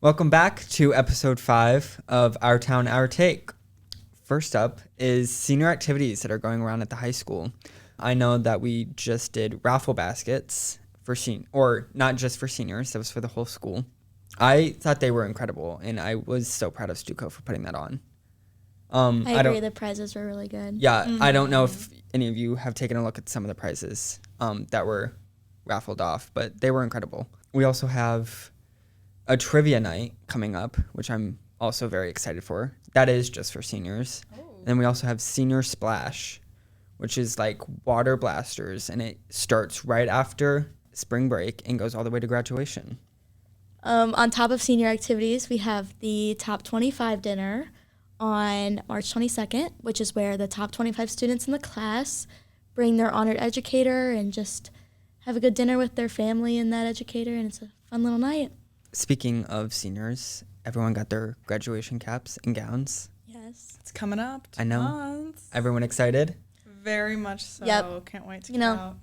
Welcome back to episode 5 of Our Town, Our Take. First up is senior activities that are going around at the high school. I know that we just did raffle baskets for or not just for seniors, that was for the whole school. I thought they were incredible, and I was so proud of Stuco for putting that on. I agree, the prizes were really good. Yeah, I don't know if any of you have taken a look at some of the prizes that were raffled off, but they were incredible. We also have a trivia night coming up, which I'm also very excited for. That is just for seniors. And then we also have Senior Splash, which is like water blasters, and it starts right after spring break and goes all the way to graduation. On top of senior activities, we have the Top 25 dinner on March 22nd, which is where the top 25 students in the class bring their honored educator and just have a good dinner with their family and that educator, and it's a fun little night. Speaking of seniors, everyone got their graduation caps and gowns. Yes. It's coming up. I know. Months. Everyone excited? Very much so. Yep. Can't wait to get out.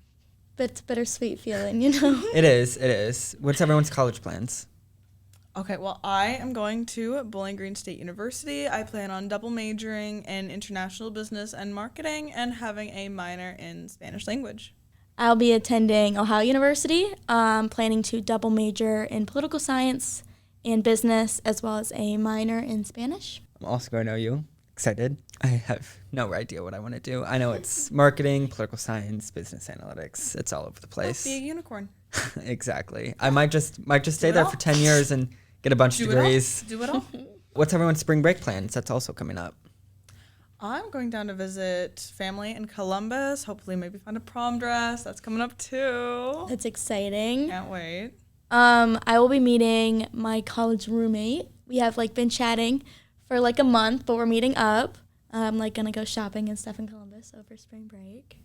But it's a bittersweet feeling, you know? It is. What's everyone's college plans? Okay, well, I am going to Bowling Green State University. I plan on double majoring in international business and marketing and having a minor in Spanish language. I'll be attending Ohio University, planning to double major in political science and business, as well as a minor in Spanish. I'm also going to OU. Excited. I have no idea what I want to do. I know it's marketing, political science, business analytics. It's all over the place. Be a unicorn. Exactly. I might just stay there for 10 years and get a bunch of degrees. Do it all. What's everyone's spring break plans? That's also coming up. I'm going down to visit family in Columbus. Hopefully maybe find a prom dress. That's coming up too. That's exciting. Can't wait. I will be meeting my college roommate. We have been chatting for a month, but we're meeting up. I'm gonna go shopping and stuff in Columbus over spring break.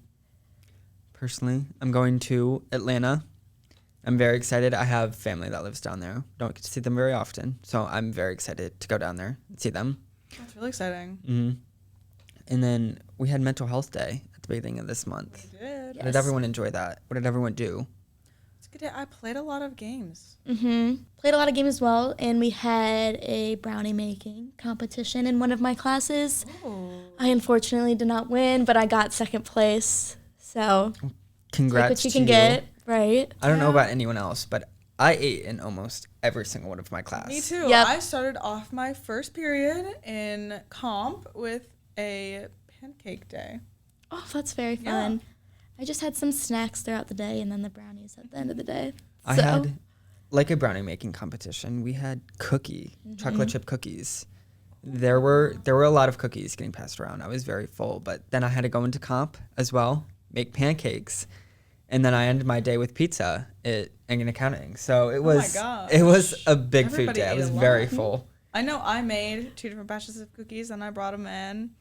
Personally, I'm going to Atlanta. I'm very excited. I have family that lives down there. Don't get to see them very often, so I'm very excited to go down there and see them. That's really exciting. Mm-hmm. And then we had Mental Health Day at the beginning of this month. We did. Yes. Did everyone enjoy that? What did everyone do? It's a good day. I played a lot of games. Played a lot of games as well, and we had a brownie making competition in one of my classes. Oh. I unfortunately did not win, but I got second place. So congrats take what you to can get, right? I don't know about anyone else, but I ate in almost every single one of my classes. Me too. Yep. I started off my first period in comp with a pancake day. Oh, that's very fun. Yeah. I just had some snacks throughout the day and then the brownies at the end of the day. I had a brownie making competition. We had chocolate chip cookies. There were a lot of cookies getting passed around. I was very full, but then I had to go into comp as well, make pancakes, and then I ended my day with pizza in accounting. So it was a big food day. I was very full. I know I made 2 different batches of cookies and I brought them in.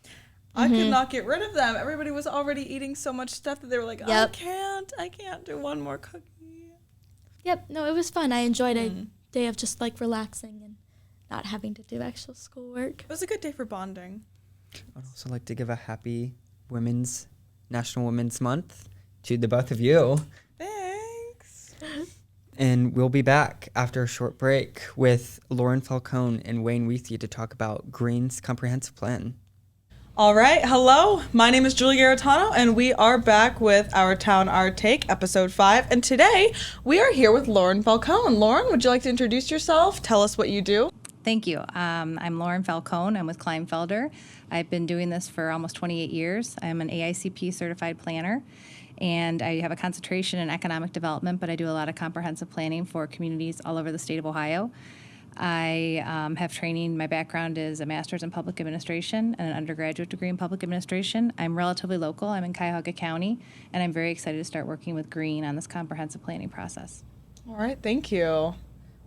I could not get rid of them. Everybody was already eating so much stuff that they were like, I can't do one more cookie. Yep. No, it was fun. I enjoyed a day of just relaxing and not having to do actual schoolwork. It was a good day for bonding. I'd also like to give a happy National Women's Month to the both of you. Thanks. And we'll be back after a short break with Lauren Falcone and Wayne Wiethe to talk about Green's comprehensive plan. All right. Hello. My name is Julie Garatano, and we are back with Our Town, Our Take, episode 5. And today we are here with Lauren Falcone. Lauren, would you like to introduce yourself? Tell us what you do. Thank you. I'm Lauren Falcone. I'm with Kleinfelder. I've been doing this for almost 28 years. I'm an AICP certified planner, and I have a concentration in economic development, but I do a lot of comprehensive planning for communities all over the state of Ohio. I have training. My background is a master's in public administration and an undergraduate degree in public administration. I'm relatively local. I'm in Cuyahoga County, and I'm very excited to start working with Green on this comprehensive planning process. All right, thank you.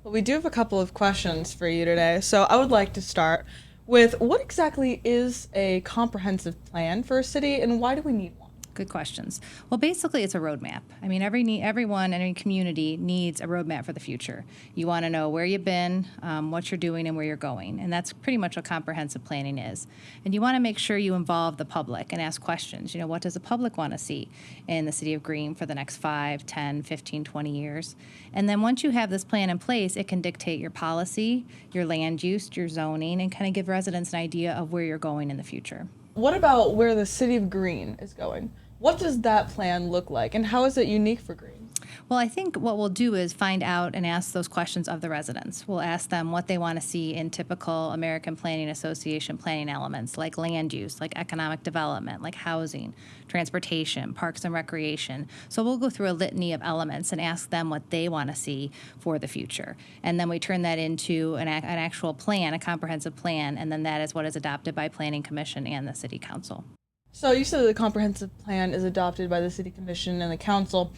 Well, we do have a couple of questions for you today. So I would like to start with what exactly is a comprehensive plan for a city, and why do we need one? Good questions. Well, basically, it's a roadmap. I mean, everyone, every community needs a roadmap for the future. You want to know where you've been, what you're doing, and where you're going. And that's pretty much what comprehensive planning is. And you want to make sure you involve the public and ask questions. You know, what does the public want to see in the city of Greene for the next 5, 10, 15, 20 years? And then once you have this plan in place, it can dictate your policy, your land use, your zoning, and kind of give residents an idea of where you're going in the future. What about where the city of Greene is going? What does that plan look like, and how is it unique for Greene? Well, I think what we'll do is find out and ask those questions of the residents. We'll ask them what they want to see in typical American Planning Association planning elements, like land use, like economic development, like housing, transportation, parks and recreation. So we'll go through a litany of elements and ask them what they want to see for the future. And then we turn that into an actual plan, a comprehensive plan, and then that is what is adopted by Planning Commission and the City Council. So you said the comprehensive plan is adopted by the city commission and the council,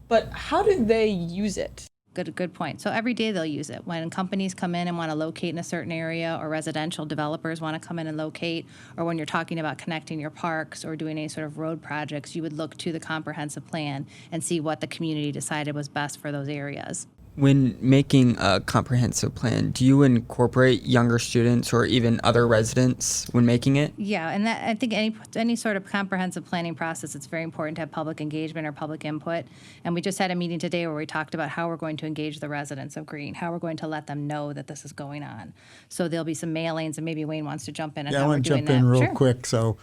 but how do they use it? Good point. So every day they'll use it. When companies come in and want to locate in a certain area, or residential developers want to come in and locate, or when you're talking about connecting your parks or doing any sort of road projects, you would look to the comprehensive plan and see what the community decided was best for those areas. When making a comprehensive plan, do you incorporate younger students or even other residents when making it? Yeah, and that, I think any sort of comprehensive planning process, it's very important to have public engagement or public input. And we just had a meeting today where we talked about how we're going to engage the residents of Greene, how we're going to let them know that this is going on. So there'll be some mailings, and maybe Wayne wants to jump in on how we're doing that. Yeah, I want to jump in real Sure. quick. So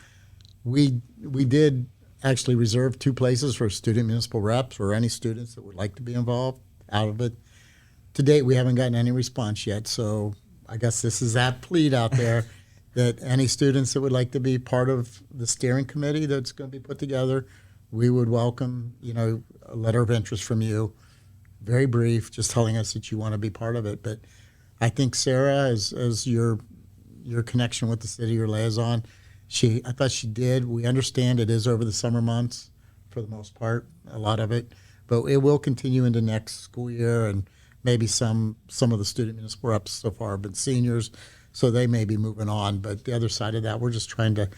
we did actually reserve 2 places for student municipal reps or any students that would like to be involved out of it. To date, we haven't gotten any response yet, so I guess this is that plead out there that any students that would like to be part of the steering committee that's going to be put together, we would welcome, a letter of interest from you, very brief, just telling us that you want to be part of it. But I think Sarah, as your connection with the city, your liaison, I thought she did. We understand it is over the summer months for the most part, a lot of it, but it will continue into next school year, and maybe some of the student municipal reps so far have been seniors, so they may be moving on. But the other side of that, we're just trying to,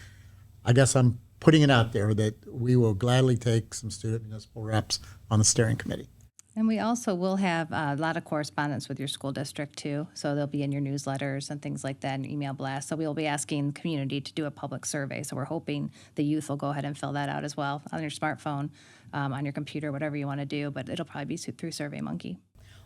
I guess I'm putting it out there that we will gladly take some student municipal reps on the steering committee. And we also will have a lot of correspondence with your school district too. So they'll be in your newsletters and things like that, and email blasts. So we'll be asking the community to do a public survey. So we're hoping the youth will go ahead and fill that out as well on your smartphone, on your computer, whatever you want to do. But it'll probably be through SurveyMonkey.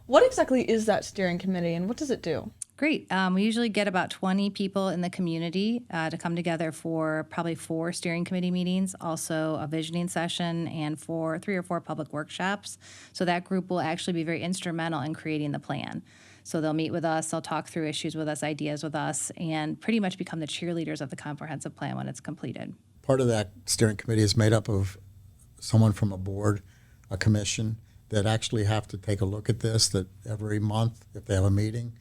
What exactly is that steering committee, and what does it do? Great. We usually get about 20 people in the community to come together for probably 4 steering committee meetings, also a visioning session, and 3 or 4 public workshops. So that group will actually be very instrumental in creating the plan. So they'll meet with us, they'll talk through issues with us, ideas with us, and pretty much become the cheerleaders of the comprehensive plan when it's completed. Part of that steering committee is made up of someone from a board, a commission, that actually have to take a look at this, that every month, if they have a meeting,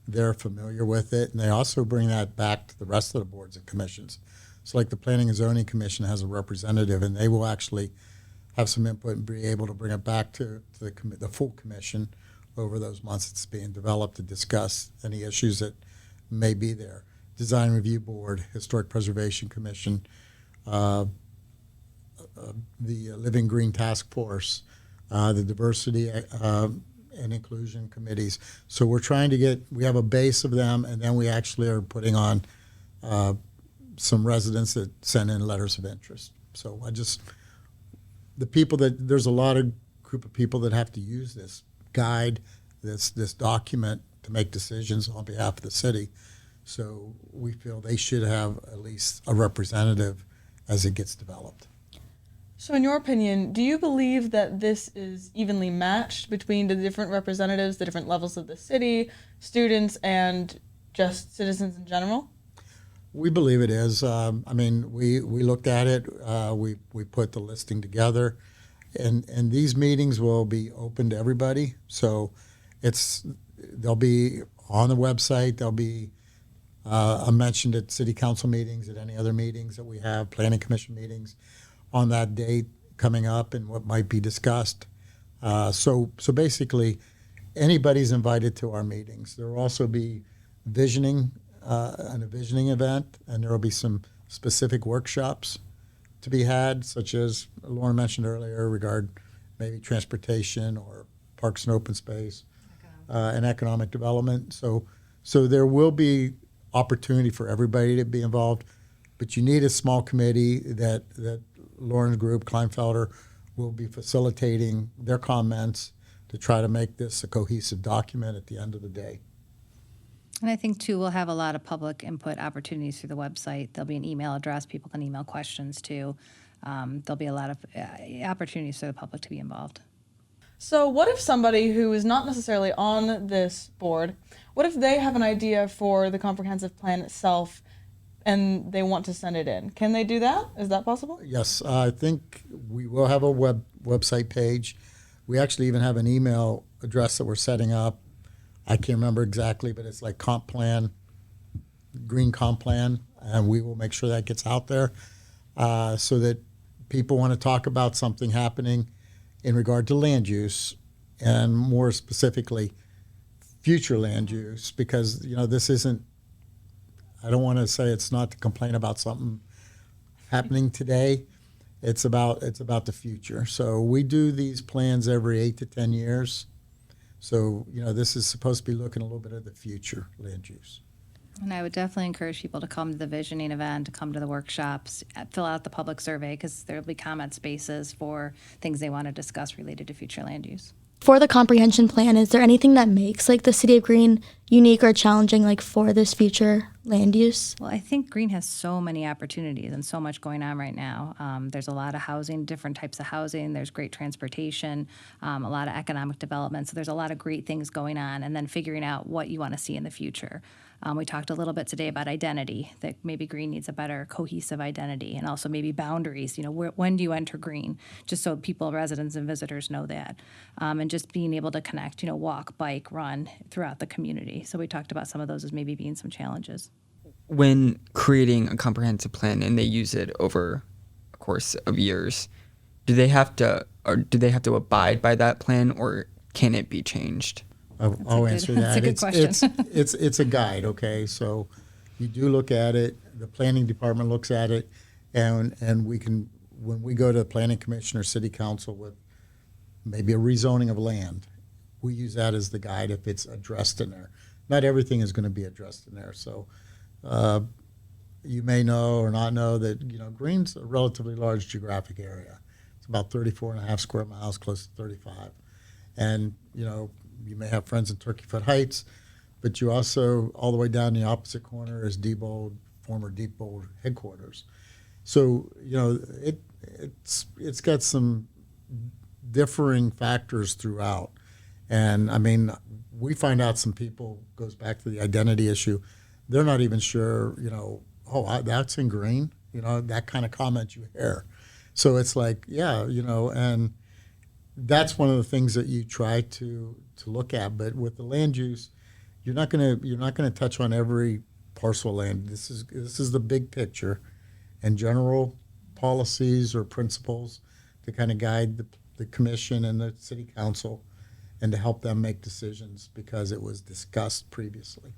they're familiar with it, and they also bring that back to the rest of the boards and commissions. So like the Planning and Zoning Commission has a representative, and they will actually have some input and be able to bring it back to the full commission over those months it's being developed to discuss any issues that may be there. Design Review Board, Historic Preservation Commission, the Living Green Task Force, the diversity and inclusion committees. So we're trying to we have a base of them, and then we actually are putting on some residents that send in letters of interest. So there's a lot of group of people that have to use this guide, this document to make decisions on behalf of the city. So we feel they should have at least a representative as it gets developed. So in your opinion, do you believe that this is evenly matched between the different representatives, the different levels of the city, students, and just citizens in general? We believe it is. We looked at it. We put the listing together, and these meetings will be open to everybody. So they'll be on the website. They'll be mentioned at city council meetings, at any other meetings that we have, planning commission meetings, on that date coming up and what might be discussed. So basically, anybody's invited to our meetings. There will also be visioning, a visioning event, and there will be some specific workshops to be had, such as Lauren mentioned earlier, regard maybe transportation or parks and open space, and economic development. So there will be opportunity for everybody to be involved, but you need a small committee that Lauren's group, Kleinfelder, will be facilitating their comments to try to make this a cohesive document at the end of the day. And I think, too, we'll have a lot of public input opportunities through the website. There'll be an email address. People can email questions, too. There'll be a lot of opportunities for the public to be involved. So what if somebody who is not necessarily on this board, what if they have an idea for the comprehensive plan itself and they want to send it in? Can they do that? Is that possible? Yes, I think we will have a website page. We actually even have an email address that we're setting up. I can't remember exactly, but it's like comp plan, green comp plan, and we will make sure that gets out there so that people want to talk about something happening in regard to land use, and more specifically, future land use, because this isn't. I don't want to say it's not to complain about something happening today. It's about the future. So we do these plans every 8 to 10 years. So, this is supposed to be looking a little bit at the future land use. And I would definitely encourage people to come to the visioning event, to come to the workshops, fill out the public survey, because there will be comment spaces for things they want to discuss related to future land use. For the comprehension plan, is there anything that makes like the City of Green unique or challenging like for this future land use? Well, I think Green has so many opportunities and so much going on right now. There's a lot of housing, different types of housing. There's great transportation, a lot of economic development. So there's a lot of great things going on, and then figuring out what you want to see in the future. We talked a little bit today about identity, that maybe Green needs a better cohesive identity, and also maybe boundaries. When do you enter Green? Just so people, residents and visitors know that. And just being able to connect, walk, bike, run throughout the community. So we talked about some of those as maybe being some challenges. When creating a comprehensive plan and they use it over a course of years, do they have to abide by that plan, or can it be changed? I'll answer that. That's a good question. It's a guide, okay? So you do look at it, the planning department looks at it, and we can, when we go to the planning commission or city council with maybe a rezoning of land, we use that as the guide if it's addressed in there. Not everything is going to be addressed in there. So you may know or not know that, Green's a relatively large geographic area. It's about 34 and a half square miles, close to 35. And, you may have friends in Turkey Foot Heights, but you also, all the way down the opposite corner is former Diebold headquarters. So, it's got some differing factors throughout. And, we find out some people, goes back to the identity issue, they're not even sure, that's in Green, that kind of comment you hear. So it's like, yeah, and that's one of the things that you try to look at. But with the land use, you're not gonna touch on every parcel of land. This is the big picture, and general policies or principles to kind of guide the commission and the city council, and to help them make decisions because it was discussed previously.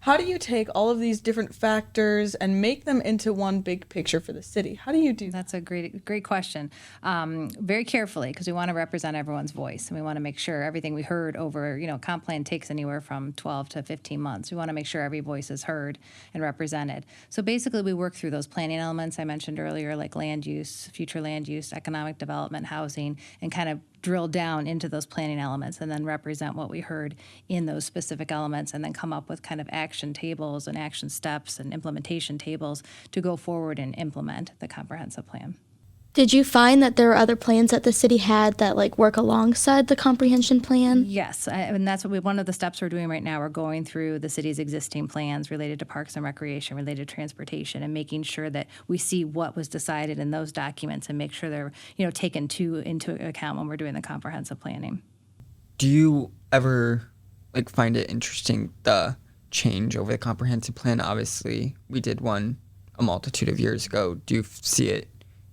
How do you take all of these different factors and make them into one big picture for the city? How do you do that? That's a great question. Very carefully, because we want to represent everyone's voice, and we want to make sure everything we heard over, comp plan takes anywhere from 12 to 15 months. We want to make sure every voice is heard and represented. So basically, we work through those planning elements I mentioned earlier, like land use, future land use, economic development, housing, and kind of drill down into those planning elements and then represent what we heard in those specific elements, and then come up with kind of action tables and action steps and implementation tables to go forward and implement the comprehensive plan. Did you find that there were other plans that the city had that like work alongside the comprehension plan? Yes, and that's what one of the steps we're doing right now. We're going through the city's existing plans related to parks and recreation, related to transportation, and making sure that we see what was decided in those documents and make sure they're taken into account when we're doing the comprehensive planning. Do you ever find it interesting, the change over the comprehensive plan? Obviously, we did one a multitude of years ago. Do you see it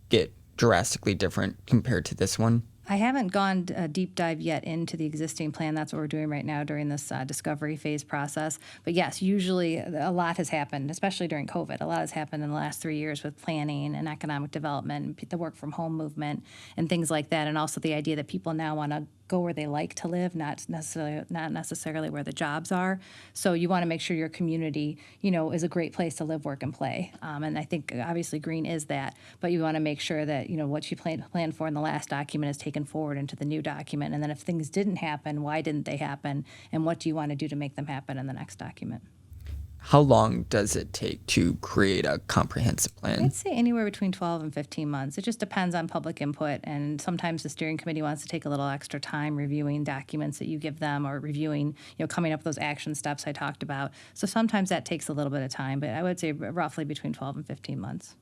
get drastically different compared to this one? I haven't gone a deep dive yet into the existing plan. That's what we're doing right now during this discovery phase process. But yes, usually a lot has happened, especially during COVID. A lot has happened in the last 3 years with planning and economic development, the work from home movement, and things like that. And also the idea that people now want to go where they like to live, not necessarily where the jobs are. So you want to make sure your community, is a great place to live, work, and play. And I think obviously green is that, but you want to make sure that what you planned for in the last document is taken forward into the new document. And then if things didn't happen, why didn't they happen, and what do you want to do to make them happen in the next document? How long does it take to create a comprehensive plan? I'd say anywhere between 12 and 15 months. It just depends on public input, and sometimes the steering committee wants to take a little extra time reviewing documents that you give them or reviewing, coming up with those action steps I talked about. So sometimes that takes a little bit of time, but I would say roughly between 12 and 15 months.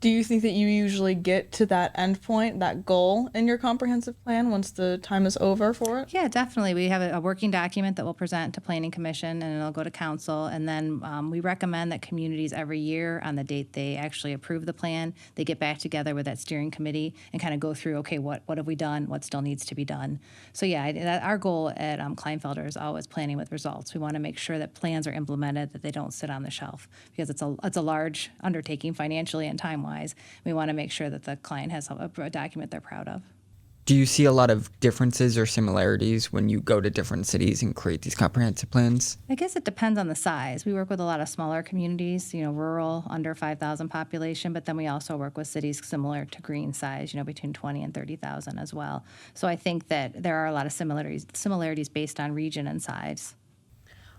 Do you think that you usually get to that end point, that goal in your comprehensive plan once the time is over for it? Yeah, definitely. We have a working document that we'll present to Planning Commission, and it'll go to council. And then we recommend that communities every year on the date they actually approve the plan, they get back together with that steering committee and kind of go through, okay, what have we done? What still needs to be done? So yeah, our goal at Kleinfelder is always planning with results. We want to make sure that plans are implemented, that they don't sit on the shelf, because it's a large undertaking financially and time-wise. We want to make sure that the client has a document they're proud of. Do you see a lot of differences or similarities when you go to different cities and create these comprehensive plans? I guess it depends on the size. We work with a lot of smaller communities, rural, under 5,000 population, but then we also work with cities similar to Green size, between 20 and 30,000 as well. So I think that there are a lot of similarities based on region and size.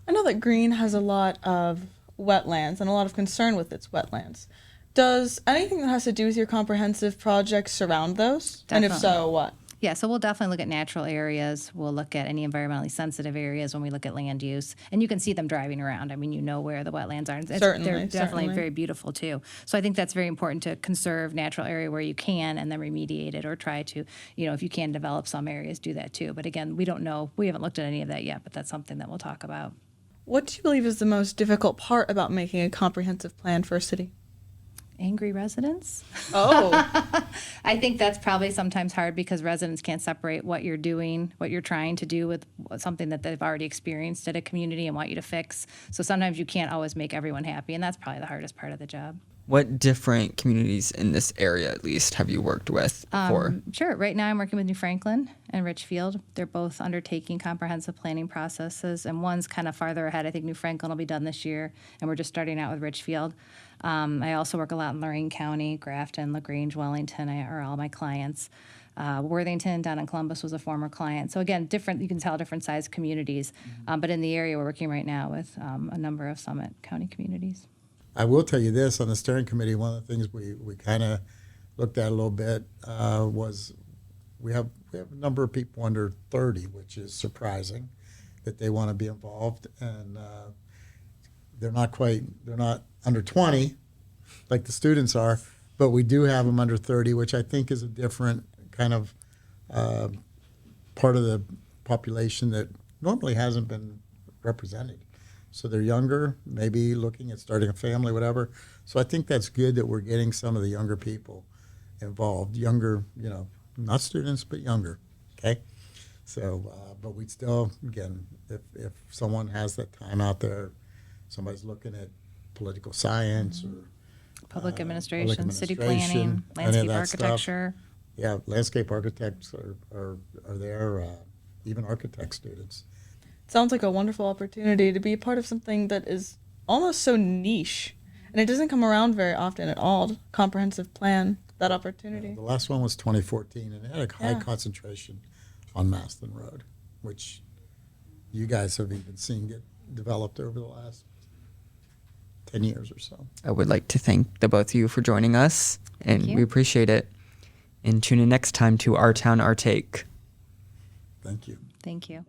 I know that Green has a lot of wetlands and a lot of concern with its wetlands. Does anything that has to do with your comprehensive project surround those? Definitely. And if so, what? Yeah, so we'll definitely look at natural areas. We'll look at any environmentally sensitive areas when we look at land use. And you can see them driving around. I mean, where the wetlands are. They're definitely very beautiful, too. So I think that's very important to conserve natural area where you can and then remediate it, or try to, if you can develop some areas, do that, too. But again, we don't know. We haven't looked at any of that yet, but that's something that we'll talk about. What do you believe is the most difficult part about making a comprehensive plan for a city? Angry residents. Oh. I think that's probably sometimes hard because residents can't separate what you're doing, what you're trying to do with something that they've already experienced at a community and want you to fix. So sometimes you can't always make everyone happy, and that's probably the hardest part of the job. What different communities in this area, at least, have you worked with before? Sure. Right now I'm working with New Franklin and Richfield. They're both undertaking comprehensive planning processes, and one's kind of farther ahead. I think New Franklin will be done this year, and we're just starting out with Richfield. I also work a lot in Lorain County. Grafton, LaGrange, Wellington are all my clients. Worthington down in Columbus was a former client. So again, you can tell different size communities. But in the area we're working right now with a number of Summit County communities. I will tell you this, on the steering committee, one of the things we kind of looked at a little bit was we have a number of people under 30, which is surprising that they want to be involved, and they're not under 20 like the students are, but we do have them under 30, which I think is a different kind of part of the population that normally hasn't been represented. So they're younger, maybe looking at starting a family, whatever. So I think that's good that we're getting some of the younger people involved. Younger, not students, but younger, okay? So, but we'd still, again, if someone has that time out there, somebody's looking at political science or public administration, city planning, any of landscape that architecture. stuff. Yeah, landscape architects are there, even architect students. Sounds like a wonderful opportunity to be a part of something that is almost so niche, and it doesn't come around very often at all. Comprehensive plan, that opportunity. The last one was 2014, and it had a high concentration on Maston Road, which you guys have even seen get developed over the last 10 years or so. I would like to thank the both of you for joining us, and we appreciate it. And tune in next time to Our Town, Our Take. Thank you. Thank you.